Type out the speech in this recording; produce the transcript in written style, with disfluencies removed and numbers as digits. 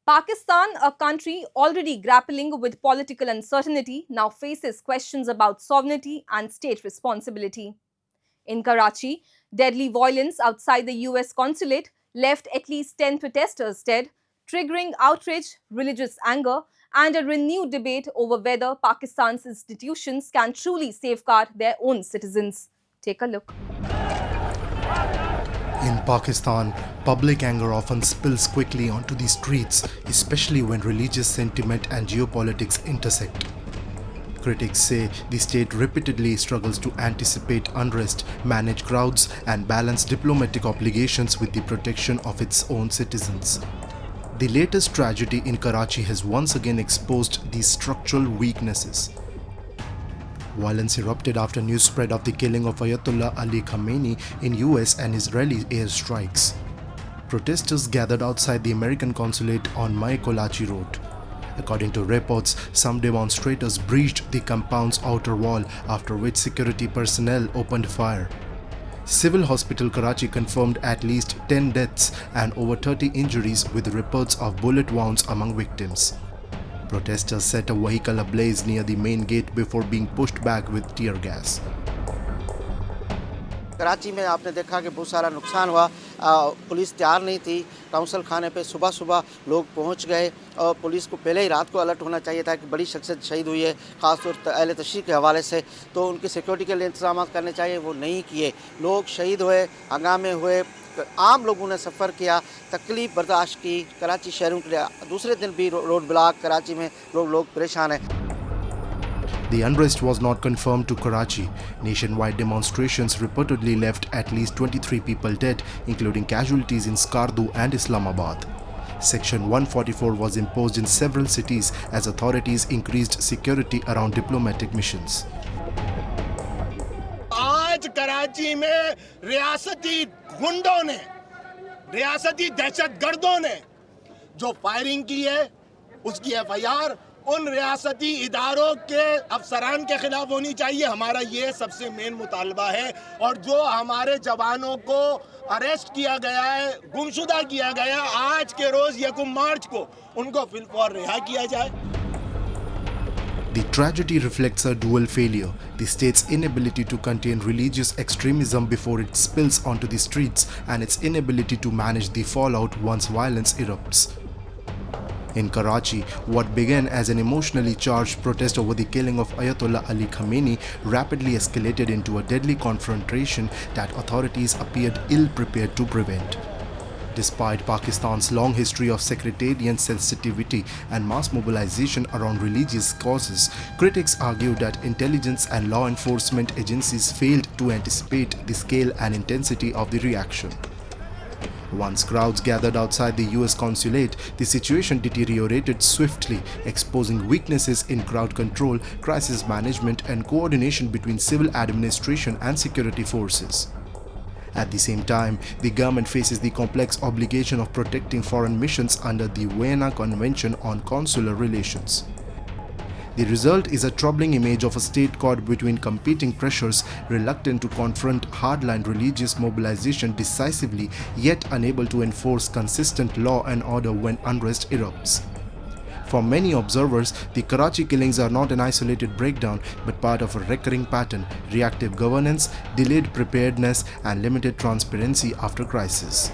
Pakistan, a country already grappling with political uncertainty, now faces questions about sovereignty and state responsibility. In Karachi, deadly violence outside the US consulate left at least 10 protesters dead, triggering outrage, religious anger, and a renewed debate over whether Pakistan's institutions can truly safeguard their own citizens. Take a look. In Pakistan, public anger often spills quickly onto the streets, especially when religious sentiment and geopolitics intersect. Critics say the state repeatedly struggles to anticipate unrest, manage crowds, and balance diplomatic obligations with the protection of its own citizens. The latest tragedy in Karachi has once again exposed these structural weaknesses. Violence erupted after news spread of the killing of Ayatollah Ali Khamenei in US and Israeli airstrikes. Protesters gathered outside the American consulate on Mai Kolachi Road. According to reports, some demonstrators breached the compound's outer wall, after which security personnel opened fire. Civil Hospital Karachi confirmed at least 10 deaths and over 30 injuries, with reports of bullet wounds among victims. Protesters set a vehicle ablaze near the main gate before being pushed back with tear gas. Karachi में आपने देखा कि बहुत सारा नुकसान हुआ। Police तैयार नहीं थी। काउंसिल खाने पे सुबह सुबह लोग पहुंच गए और पुलिस को पहले ही रात को अलर्ट होना चाहिए था कि बड़ी शख्सियत शहीद हुई है, ख़ासतौर पर अहले तशरीह के हवाले से, तो उनकी सिक्योरिटी के लिए इंतजाम करने चाहिए, वो नहीं किए। लोग शहीद हुए, हंगामे हुए, आम लोगों ने सफ़र किया, तकलीफ बर्दाश्त की। कराची शहरों के लिए दूसरे दिन भी रोड ब्लॉक, कराची में लोग परेशान हैं। The unrest was not confirmed to Karachi. Nationwide demonstrations reportedly left at least 23 people dead, including casualties in Skardu and Islamabad. Section 144 was imposed in several cities as authorities increased security around diplomatic missions. आज कराची में रियासती गुंडों ने, रियासती दहशतगर्दों ने जो firing की है, उसकी एफआईआर उन रियासती इदारों के अफसरान के खिलाफ होनी चाहिए। हमारा ये सबसे मेन मुतालबा है। और जो हमारे जवानों को अरेस्ट किया गया है, गुमशुदा किया गया, आज के रोज 1 मार्च को उनको फिलफौर रिहा किया जाए। The tragedy reflects a dual failure: the state's inability to contain religious extremism before it spills onto the streets, and its inability to manage the fallout once violence erupts. In Karachi, what began as an emotionally charged protest over the killing of Ayatollah Ali Khamenei rapidly escalated into a deadly confrontation that authorities appeared ill-prepared to prevent. Despite Pakistan's long history of sectarian sensitivity and mass mobilization around religious causes, critics argue that intelligence and law enforcement agencies failed to anticipate the scale and intensity of the reaction. Once crowds gathered outside the US consulate, the situation deteriorated swiftly, exposing weaknesses in crowd control, crisis management, and coordination between civil administration and security forces. At the same time, the government faces the complex obligation of protecting foreign missions under the Vienna Convention on Consular Relations. The result is a troubling image of a state caught between competing pressures, reluctant to confront hardline religious mobilization decisively, yet unable to enforce consistent law and order when unrest erupts. For many observers, the Karachi killings are not an isolated breakdown, but part of a recurring pattern: reactive governance, delayed preparedness, and limited transparency after crisis.